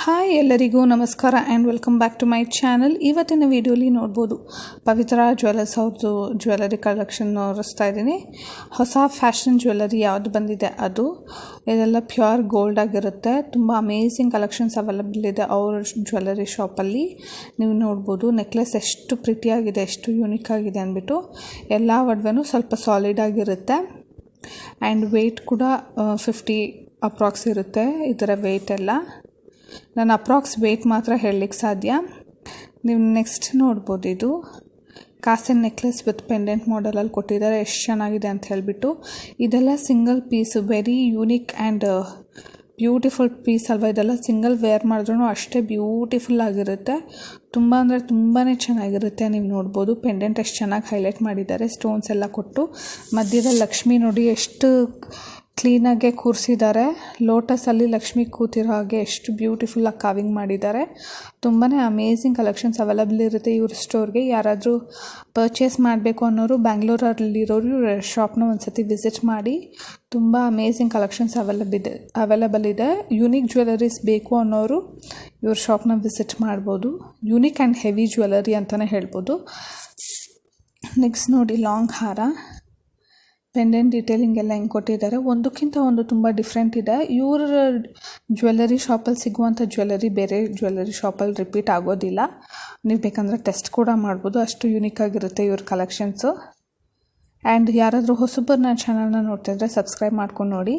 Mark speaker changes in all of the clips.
Speaker 1: Hi ಎಲ್ಲರಿಗೂ ನಮಸ್ಕಾರ and welcome back to my channel. ಇವತ್ತಿನ ವಿಡಿಯೋಲಿ ನೋಡ್ಬೋದು ಪವಿತ್ರ ಜ್ಯುವೆಲ್ಲರ್ಸ್ ಅವ್ರದ್ದು ಜ್ಯುವೆಲ್ಲರಿ ಕಲೆಕ್ಷನ್ ತೋರಿಸ್ತಾ ಇದ್ದೀನಿ. ಹೊಸ ಫ್ಯಾಷನ್ ಜ್ಯುವೆಲ್ಲರಿ ಯಾವುದು ಬಂದಿದೆ ಅದು. ಇದೆಲ್ಲ ಪ್ಯೂರ್ ಗೋಲ್ಡ್ ಆಗಿರುತ್ತೆ. ತುಂಬ ಅಮೇಝಿಂಗ್ ಕಲೆಕ್ಷನ್ಸ್ ಅವೈಲಬಲ್ ಇದೆ ಅವ್ರ ಜ್ಯುವೆಲ್ಲರಿ ಶಾಪಲ್ಲಿ. ನೀವು ನೋಡ್ಬೋದು ನೆಕ್ಲೆಸ್ ಎಷ್ಟು ಪ್ರಿಟಿಯಾಗಿದೆ, ಎಷ್ಟು ಯೂನಿಕ್ ಆಗಿದೆ ಅಂದ್ಬಿಟ್ಟು. ಎಲ್ಲ ಒಡವೆನೂ ಸ್ವಲ್ಪ ಸಾಲಿಡ್ ಆಗಿರುತ್ತೆ ಆ್ಯಂಡ್ ವೆಯ್ಟ್ ಕೂಡ 50 ಅಪ್ರಾಕ್ಸ್ ಇರುತ್ತೆ ಇದರ ವೆಯ್ಟ್ ಎಲ್ಲ. ನಾನು ಅಪ್ರಾಕ್ಸ್ ವೆಯ್ಟ್ ಮಾತ್ರ ಹೇಳಲಿಕ್ಕೆ ಸಾಧ್ಯ. ನೀವು ನೆಕ್ಸ್ಟ್ ನೋಡ್ಬೋದು, ಇದು ಕಾಸಿನ ನೆಕ್ಲೆಸ್ ವಿತ್ ಪೆಂಡೆಂಟ್ ಮಾಡೆಲಲ್ಲಿ ಕೊಟ್ಟಿದ್ದಾರೆ. ಎಷ್ಟು ಚೆನ್ನಾಗಿದೆ ಅಂತ ಹೇಳಿಬಿಟ್ಟು. ಇದೆಲ್ಲ single piece, very unique and beautiful piece ಅಲ್ವಾ. ಇದೆಲ್ಲ ಸಿಂಗಲ್ ವೇರ್ ಮಾಡಿದ್ರೂ ಅಷ್ಟೇ ಬ್ಯೂಟಿಫುಲ್ ಆಗಿರುತ್ತೆ. ತುಂಬ ಅಂದರೆ ತುಂಬಾ ಚೆನ್ನಾಗಿರುತ್ತೆ. ನೀವು ನೋಡ್ಬೋದು ಪೆಂಡೆಂಟ್ ಎಷ್ಟು ಚೆನ್ನಾಗಿ ಹೈಲೈಟ್ ಮಾಡಿದ್ದಾರೆ, ಸ್ಟೋನ್ಸ್ ಎಲ್ಲ ಕೊಟ್ಟು. ಮಧ್ಯದಲ್ಲಿ ಲಕ್ಷ್ಮಿ ನೋಡಿ ಎಷ್ಟು ಕ್ಲೀನಾಗೆ ಕೂರಿಸಿದ್ದಾರೆ. ಲೋಟಸಲ್ಲಿ ಲಕ್ಷ್ಮಿ ಕೂತಿರೋ ಹಾಗೆ ಎಷ್ಟು ಬ್ಯೂಟಿಫುಲ್ಲಾಗಿ ಕಾವಿಂಗ್ ಮಾಡಿದ್ದಾರೆ. ತುಂಬಾ ಅಮೇಝಿಂಗ್ ಕಲೆಕ್ಷನ್ಸ್ ಅವೈಲಬಲ್ ಇರುತ್ತೆ ಇವ್ರ ಸ್ಟೋರ್ಗೆ. ಯಾರಾದರೂ ಪರ್ಚೇಸ್ ಮಾಡಬೇಕು ಅನ್ನೋರು ಬ್ಯಾಂಗ್ಳೂರಲ್ಲಿರೋರು ಶಾಪ್ನ ಒಂದು ಸತಿ ವಿಸಿಟ್ ಮಾಡಿ. ತುಂಬ ಅಮೇಝಿಂಗ್ ಕಲೆಕ್ಷನ್ಸ್ ಅವೈಲಬಲ್ ಇದೆ. ಯೂನಿಕ್ ಜ್ಯುವೆಲ್ಲರೀಸ್ ಬೇಕು ಅನ್ನೋರು ಇವ್ರ ಶಾಪ್ನ ವಿಸಿಟ್ ಮಾಡ್ಬೋದು. ಯೂನಿಕ್ ಆ್ಯಂಡ್ ಹೆವಿ ಜ್ಯುವೆಲ್ಲರಿ ಅಂತಲೇ ಹೇಳ್ಬೋದು. ನೆಕ್ಸ್ಟ್ ನೋಡಿ, ಲಾಂಗ್ ಹಾರ, ಪೆಂಡೆಂಟ್ ಡೀಟೇಲಿಂಗ್ ಎಲ್ಲ ಹೆಂಗೆ ಕೊಟ್ಟಿದ್ದಾರೆ. ಒಂದಕ್ಕಿಂತ ಒಂದು ತುಂಬ ಡಿಫ್ರೆಂಟ್ ಇದೆ. ಇವ್ರ ಜ್ಯುವೆಲ್ಲರಿ ಶಾಪಲ್ಲಿ ಸಿಗುವಂಥ ಜ್ಯುವೆಲ್ಲರಿ ಬೇರೆ ಜ್ಯುವೆಲ್ಲರಿ ಶಾಪಲ್ಲಿ ರಿಪೀಟ್ ಆಗೋದಿಲ್ಲ. ನೀವು ಬೇಕಂದರೆ ಟೆಸ್ಟ್ ಕೂಡ ಮಾಡ್ಬೋದು, ಅಷ್ಟು ಯೂನಿಕ್ ಆಗಿರುತ್ತೆ ಇವ್ರ ಕಲೆಕ್ಷನ್ಸು. ಆ್ಯಂಡ್ ಯಾರಾದರೂ ಹೊಸಬರು ನನ್ನ ಚಾನಲ್ನ ನೋಡ್ತಿದ್ರೆ ಸಬ್ಸ್ಕ್ರೈಬ್ ಮಾಡ್ಕೊಂಡು ನೋಡಿ,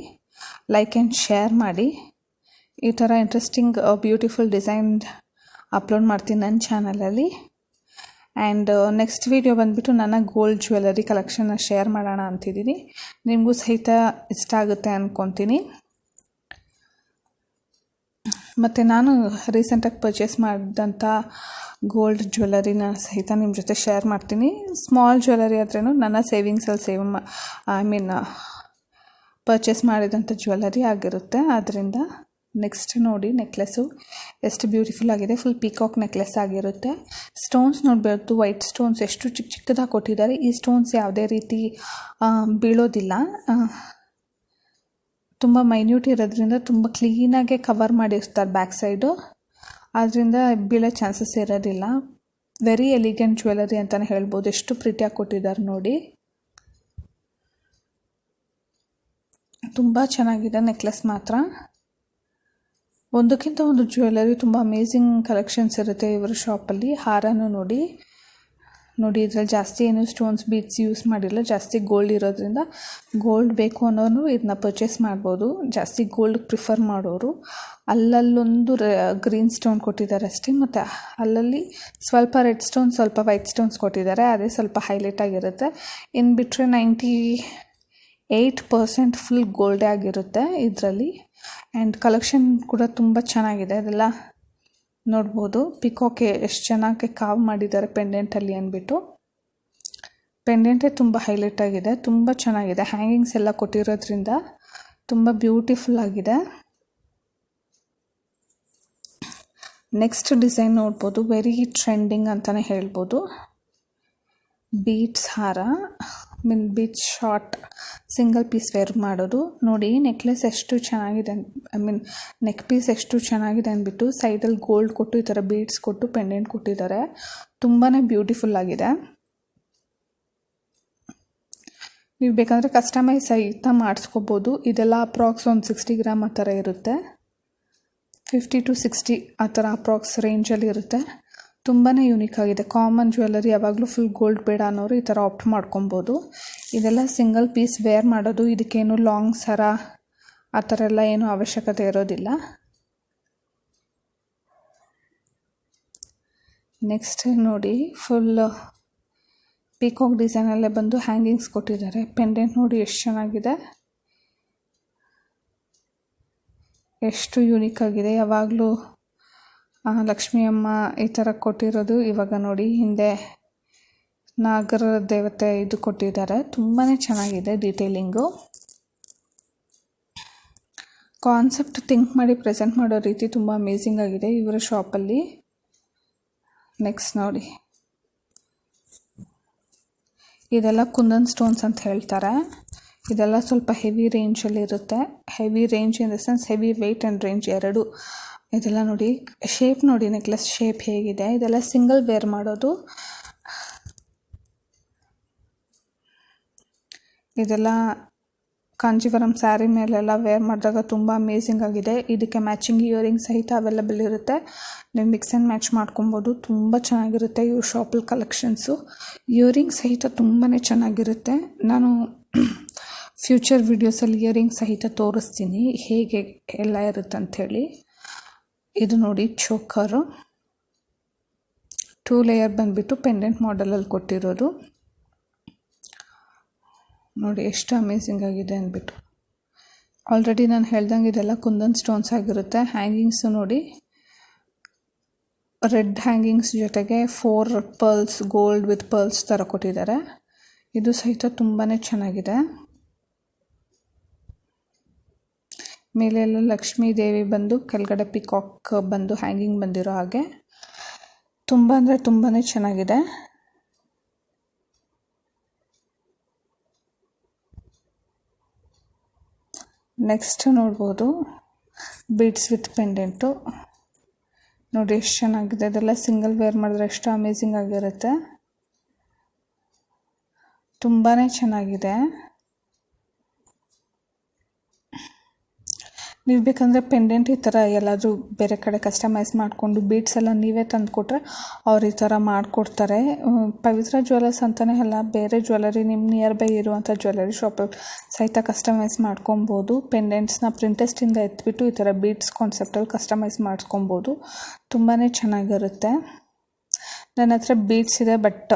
Speaker 1: ಲೈಕ್ ಆ್ಯಂಡ್ ಶೇರ್ ಮಾಡಿ. ಈ ಥರ ಇಂಟ್ರೆಸ್ಟಿಂಗ್ ಬ್ಯೂಟಿಫುಲ್ ಡಿಸೈನ್ ಅಪ್ಲೋಡ್ ಮಾಡ್ತೀನಿ ನನ್ನ ಚಾನಲಲ್ಲಿ. ಆ್ಯಂಡ್ ನೆಕ್ಸ್ಟ್ ವಿಡಿಯೋ ಬಂದುಬಿಟ್ಟು ನನ್ನ ಗೋಲ್ಡ್ ಜ್ಯುವೆಲ್ಲರಿ ಕಲೆಕ್ಷನ್ನ ಶೇರ್ ಮಾಡೋಣ ಅಂತಿದ್ದೀನಿ. ನಿಮಗೂ ಸಹಿತ ಇಷ್ಟ ಆಗುತ್ತೆ ಅಂದ್ಕೊತೀನಿ. ಮತ್ತು ನಾನು ರೀಸೆಂಟಾಗಿ ಪರ್ಚೇಸ್ ಮಾಡಿದಂಥ ಗೋಲ್ಡ್ ಜ್ಯುವೆಲ್ಲರಿನ ಸಹಿತ ನಿಮ್ಮ ಜೊತೆ ಶೇರ್ ಮಾಡ್ತೀನಿ. ಸ್ಮಾಲ್ ಜ್ಯುವೆಲ್ಲರಿ ಆದ್ರೂ ನನ್ನ ಸೇವಿಂಗ್ಸಲ್ಲಿ ಪರ್ಚೇಸ್ ಮಾಡಿದಂಥ ಜ್ಯುವೆಲ್ಲರಿ ಆಗಿರುತ್ತೆ. ಆದ್ದರಿಂದ ನೆಕ್ಸ್ಟ್ ನೋಡಿ, ನೆಕ್ಲೆಸ್ಸು ಎಷ್ಟು ಬ್ಯೂಟಿಫುಲ್ ಆಗಿದೆ. ಫುಲ್ ಪೀಕಾಕ್ ನೆಕ್ಲೆಸ್ ಆಗಿರುತ್ತೆ. ಸ್ಟೋನ್ಸ್ ನೋಡಬೇಕು, ವೈಟ್ ಸ್ಟೋನ್ಸ್ ಎಷ್ಟು ಚಿಕ್ಕ ಚಿಕ್ಕದಾಗಿ ಕೊಟ್ಟಿದ್ದಾರೆ. ಈ ಸ್ಟೋನ್ಸ್ ಯಾವುದೇ ರೀತಿ ಬೀಳೋದಿಲ್ಲ. ತುಂಬ ಮೈನ್ಯೂಟ್ ಇರೋದ್ರಿಂದ ತುಂಬ ಕ್ಲೀನಾಗೆ ಕವರ್ ಮಾಡಿರ್ತಾರೆ ಬ್ಯಾಕ್ ಸೈಡು. ಆದ್ದರಿಂದ ಬೀಳೋ ಚಾನ್ಸಸ್ ಇರೋದಿಲ್ಲ. ವೆರಿ ಎಲಿಗೆಂಟ್ ಜ್ಯುವೆಲ್ಲರಿ ಅಂತಲೇ ಹೇಳ್ಬೋದು. ಎಷ್ಟು ಪ್ರಿಟಿಯಾಗಿ ಕೊಟ್ಟಿದ್ದಾರೆ ನೋಡಿ. ತುಂಬ ಚೆನ್ನಾಗಿದೆ ನೆಕ್ಲೆಸ್ ಮಾತ್ರ. ಒಂದಕ್ಕಿಂತ ಒಂದು ಜ್ಯುವೆಲ್ಲರಿ ತುಂಬ ಅಮೇಝಿಂಗ್ ಕಲೆಕ್ಷನ್ಸ್ ಇರುತ್ತೆ ಇವರ ಶಾಪಲ್ಲಿ. ಹಾರನೂ ನೋಡಿ ಇದರಲ್ಲಿ ಜಾಸ್ತಿ ಏನು ಸ್ಟೋನ್ಸ್ ಬೀಡ್ಸ್ ಯೂಸ್ ಮಾಡಿಲ್ಲ. ಜಾಸ್ತಿ ಗೋಲ್ಡ್ ಇರೋದ್ರಿಂದ ಗೋಲ್ಡ್ ಬೇಕು ಅನ್ನೋರು ಇದನ್ನ ಪರ್ಚೇಸ್ ಮಾಡ್ಬೋದು. ಜಾಸ್ತಿ ಗೋಲ್ಡ್ ಪ್ರಿಫರ್ ಮಾಡೋರು. ಅಲ್ಲಲ್ಲೊಂದು ಗ್ರೀನ್ ಸ್ಟೋನ್ ಕೊಟ್ಟಿದ್ದಾರೆ ಅಷ್ಟೇ, ಮತ್ತು ಅಲ್ಲಲ್ಲಿ ಸ್ವಲ್ಪ ರೆಡ್ ಸ್ಟೋನ್, ಸ್ವಲ್ಪ ವೈಟ್ ಸ್ಟೋನ್ಸ್ ಕೊಟ್ಟಿದ್ದಾರೆ. ಅದೇ ಸ್ವಲ್ಪ ಹೈಲೈಟ್ ಆಗಿರುತ್ತೆ. ಇನ್ನು ಬಿಟ್ಟರೆ 98% ಫುಲ್ ಗೋಲ್ಡೇ ಆಗಿರುತ್ತೆ ಇದರಲ್ಲಿ. ಆ್ಯಂಡ್ ಕಲೆಕ್ಷನ್ ಕೂಡ ತುಂಬ ಚೆನ್ನಾಗಿದೆ. ಅದೆಲ್ಲ ನೋಡ್ಬೋದು. ಪಿಕಾಕೆ ಎಷ್ಟು ಚೆನ್ನಾಗಿ ಕಾವ್ ಮಾಡಿದ್ದಾರೆ ಪೆಂಡೆಂಟಲ್ಲಿ ಅಂದ್ಬಿಟ್ಟು. ಪೆಂಡೆಂಟೇ ತುಂಬ ಹೈಲೈಟ್ ಆಗಿದೆ, ತುಂಬ ಚೆನ್ನಾಗಿದೆ. ಹ್ಯಾಂಗಿಂಗ್ಸ್ ಎಲ್ಲ ಕೊಟ್ಟಿರೋದ್ರಿಂದ ತುಂಬ ಬ್ಯೂಟಿಫುಲ್ ಆಗಿದೆ. ನೆಕ್ಸ್ಟ್ ಡಿಸೈನ್ ನೋಡ್ಬೋದು, ವೆರಿ ಟ್ರೆಂಡಿಂಗ್ ಅಂತಲೇ ಹೇಳ್ಬೋದು. ಬೀಡ್ಸ್ ಹಾರ, beads short single piece wear ಮಾಡೋದು. ನೋಡಿ ನೆಕ್ಲೆಸ್ ಎಷ್ಟು ಚೆನ್ನಾಗಿದೆ, ನೆಕ್ ಪೀಸ್ ಎಷ್ಟು ಚೆನ್ನಾಗಿದೆ ಅಂದ್ಬಿಟ್ಟು ಸೈಡಲ್ಲಿ ಗೋಲ್ಡ್ ಕೊಟ್ಟು ಈ ಥರ ಬೀಡ್ಸ್ ಕೊಟ್ಟು ಪೆಂಡೆಂಟ್ ಕೊಟ್ಟಿದ್ದಾರೆ. ತುಂಬಾ ಬ್ಯೂಟಿಫುಲ್ ಆಗಿದೆ. ನೀವು ಬೇಕಂದರೆ ಕಸ್ಟಮೈಸ್ ಸಹಿತ ಮಾಡಿಸ್ಕೋಬೋದು. ಇದೆಲ್ಲ ಅಪ್ರಾಕ್ಸ್ ಒಂದು 60 ಗ್ರಾಮ್ ಆ ಥರ ಇರುತ್ತೆ. 50 to 60 ಆ ಥರ ಅಪ್ರಾಕ್ಸ್ ರೇಂಜಲ್ಲಿ ಇರುತ್ತೆ. ತುಂಬಾ ಯೂನಿಕ್ ಆಗಿದೆ. ಕಾಮನ್ ಜ್ಯುವೆಲ್ಲರಿ ಯಾವಾಗಲೂ ಫುಲ್ ಗೋಲ್ಡ್ ಬೇಡ ಅನ್ನೋರು ಈ ಥರ ಆಪ್ಟ್ ಮಾಡ್ಕೊಬೋದು. ಇದೆಲ್ಲ ಸಿಂಗಲ್ ಪೀಸ್ ವೇರ್ ಮಾಡೋದು. ಇದಕ್ಕೇನು ಲಾಂಗ್ ಸರ ಆ ಥರ ಎಲ್ಲ ಏನೂ ಅವಶ್ಯಕತೆ ಇರೋದಿಲ್ಲ. ನೆಕ್ಸ್ಟ್ ನೋಡಿ, ಫುಲ್ ಪೀಕಾಕ್ ಡಿಸೈನಲ್ಲೇ ಬಂದು ಹ್ಯಾಂಗಿಂಗ್ಸ್ ಕೊಟ್ಟಿದ್ದಾರೆ. ಪೆಂಡೆಂಟ್ ನೋಡಿ ಎಷ್ಟು ಚೆನ್ನಾಗಿದೆ, ಎಷ್ಟು ಯೂನಿಕ್ ಆಗಿದೆ. ಯಾವಾಗಲೂ ಲಕ್ಷ್ಮಿ ಅಮ್ಮ ಈ ಥರ ಕೊಟ್ಟಿರೋದು. ಇವಾಗ ನೋಡಿ ಹಿಂದೆ ನಾಗರ ದೇವತೆ ಇದು ಕೊಟ್ಟಿದ್ದಾರೆ. ತುಂಬಾ ಚೆನ್ನಾಗಿದೆ ಡೀಟೇಲಿಂಗು. ಕಾನ್ಸೆಪ್ಟ್ ಥಿಂಕ್ ಮಾಡಿ ಪ್ರೆಸೆಂಟ್ ಮಾಡೋ ರೀತಿ ತುಂಬ ಅಮೇಝಿಂಗ್ ಆಗಿದೆ ಇವರ ಶಾಪಲ್ಲಿ. ನೆಕ್ಸ್ಟ್ ನೋಡಿ, ಇದೆಲ್ಲ ಕುಂದನ್ ಸ್ಟೋನ್ಸ್ ಅಂತ ಹೇಳ್ತಾರೆ. ಇದೆಲ್ಲ ಸ್ವಲ್ಪ ಹೆವಿ ರೇಂಜಲ್ಲಿರುತ್ತೆ. Heavy range in the sense heavy weight and range ಎರಡು. ಇದೆಲ್ಲ ನೋಡಿ, ಶೇಪ್ ನೋಡಿ, ನೆಕ್ಲೆಸ್ ಶೇಪ್ ಹೇಗಿದೆ. ಇದೆಲ್ಲ ಸಿಂಗಲ್ ವೇರ್ ಮಾಡೋದು. ಇದೆಲ್ಲ ಕಾಂಜೀವರಂ ಸ್ಯಾರಿ ಮೇಲೆಲ್ಲ ವೇರ್ ಮಾಡಿದಾಗ ತುಂಬ ಅಮೇಝಿಂಗ್ ಆಗಿದೆ. ಇದಕ್ಕೆ ಮ್ಯಾಚಿಂಗ್ ಇಯರಿಂಗ್ ಸಹಿತ ಅವೈಲಬಲ್ ಇರುತ್ತೆ. ನೀವು ಮಿಕ್ಸ್ ಆ್ಯಂಡ್ ಮ್ಯಾಚ್ ಮಾಡ್ಕೊಬೋದು. ತುಂಬ ಚೆನ್ನಾಗಿರುತ್ತೆ ಇವ್ರ ಶಾಪಲ್ಲಿ ಕಲೆಕ್ಷನ್ಸು. ಇಯರಿಂಗ್ ಸಹಿತ ತುಂಬಾ ಚೆನ್ನಾಗಿರುತ್ತೆ. ನಾನು ಫ್ಯೂಚರ್ ವೀಡಿಯೋಸಲ್ಲಿ ಇಯರಿಂಗ್ ಸಹಿತ ತೋರಿಸ್ತೀನಿ ಹೇಗೆ ಎಲ್ಲ ಇರುತ್ತೆ ಅಂಥೇಳಿ. ಇದು ನೋಡಿ ಚೋಕರು, 2 ಲೇಯರ್ ಬಂದುಬಿಟ್ಟು ಪೆಂಡೆಂಟ್ ಮಾಡೆಲಲ್ಲಿ ಕೊಟ್ಟಿರೋದು. ನೋಡಿ ಎಷ್ಟು ಅಮೇಝಿಂಗ್ ಆಗಿದೆ ಅಂದ್ಬಿಟ್ಟು. ಆಲ್ರೆಡಿ ನಾನು ಹೇಳ್ದಂಗೆ ಇದೆಲ್ಲ ಕುಂದನ್ ಸ್ಟೋನ್ಸ್ ಆಗಿರುತ್ತೆ. ಹ್ಯಾಂಗಿಂಗ್ಸು ನೋಡಿ, ರೆಡ್ ಹ್ಯಾಂಗಿಂಗ್ಸ್ ಜೊತೆಗೆ 4 ಪರ್ಲ್ಸ್, ಗೋಲ್ಡ್ ವಿತ್ ಪರ್ಲ್ಸ್ ಥರ ಕೊಟ್ಟಿದ್ದಾರೆ. ಇದು ಸಹಿತ ತುಂಬಾ ಚೆನ್ನಾಗಿದೆ. ಮೇಲೆಲ್ಲ ಲಕ್ಷ್ಮೀ ದೇವಿ ಬಂದು, ಕೆಳಗಡೆ ಪಿಕಾಕ್ ಬಂದು ಹ್ಯಾಂಗಿಂಗ್ ಬಂದಿರೋ ಹಾಗೆ ತುಂಬ ಅಂದರೆ ತುಂಬಾ ಚೆನ್ನಾಗಿದೆ. ನೆಕ್ಸ್ಟ್ ನೋಡ್ಬೋದು ಬೀಡ್ಸ್ ವಿತ್ ಪೆಂಡೆಂಟು. ನೋಡಿ ಎಷ್ಟು ಚೆನ್ನಾಗಿದೆ. ಇದೆಲ್ಲ ಸಿಂಗಲ್ ವೇರ್ ಮಾಡಿದ್ರೆ ಎಷ್ಟು ಅಮೇಝಿಂಗ್ ಆಗಿರುತ್ತೆ. ತುಂಬಾ ಚೆನ್ನಾಗಿದೆ. ನೀವು ಬೇಕಂದರೆ ಪೆಂಡೆಂಟ್ ಈ ಥರ ಎಲ್ಲಾದರೂ ಬೇರೆ ಕಡೆ ಕಸ್ಟಮೈಸ್ ಮಾಡಿಕೊಂಡು ಬೀಡ್ಸ್ ಎಲ್ಲ ನೀವೇ ತಂದು ಕೊಟ್ಟರೆ ಅವ್ರು ಈ ಥರ ಮಾಡಿಕೊಡ್ತಾರೆ. ಪವಿತ್ರ ಜ್ಯುವೆಲರ್ಸ್ ಅಂತಲೇ ಅಲ್ಲ, ಬೇರೆ ಜ್ಯುವೆಲರಿ ನಿಮ್ಮ ನಿಯರ್ ಬೈ ಇರುವಂಥ ಜ್ಯುವೆಲರಿ ಶಾಪಲ್ಲಿ ಸಹಿತ ಕಸ್ಟಮೈಸ್ ಮಾಡ್ಕೊಬೋದು. ಪೆಂಡೆಂಟ್ಸ್ನ ಪ್ರಿಂಟೆಸ್ಟಿಂದ ಎತ್ಬಿಟ್ಟು ಈ ಥರ ಬೀಡ್ಸ್ ಕಾನ್ಸೆಪ್ಟಲ್ಲಿ ಕಸ್ಟಮೈಸ್ ಮಾಡಿಸ್ಕೊಬೋದು. ತುಂಬಾ ಚೆನ್ನಾಗಿರುತ್ತೆ. ನನ್ನ ಹತ್ರ ಬೀಡ್ಸ್ ಇದೆ, ಬಟ್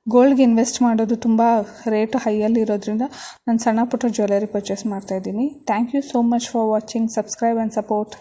Speaker 1: ಗೋಲ್ಡ್ಗೆ ಇನ್ವೆಸ್ಟ್ ಮಾಡೋದು ತುಂಬ ರೇಟು ಹೈಯಲ್ಲಿ ಇರೋದ್ರಿಂದ ನಾನು ಸಣ್ಣ ಪುಟ್ಟ ಜ್ಯುವೆಲರಿ ಪರ್ಚೇಸ್ ಮಾಡ್ತಾಯಿದ್ದೀನಿ. Thank you so much for watching. Subscribe and support.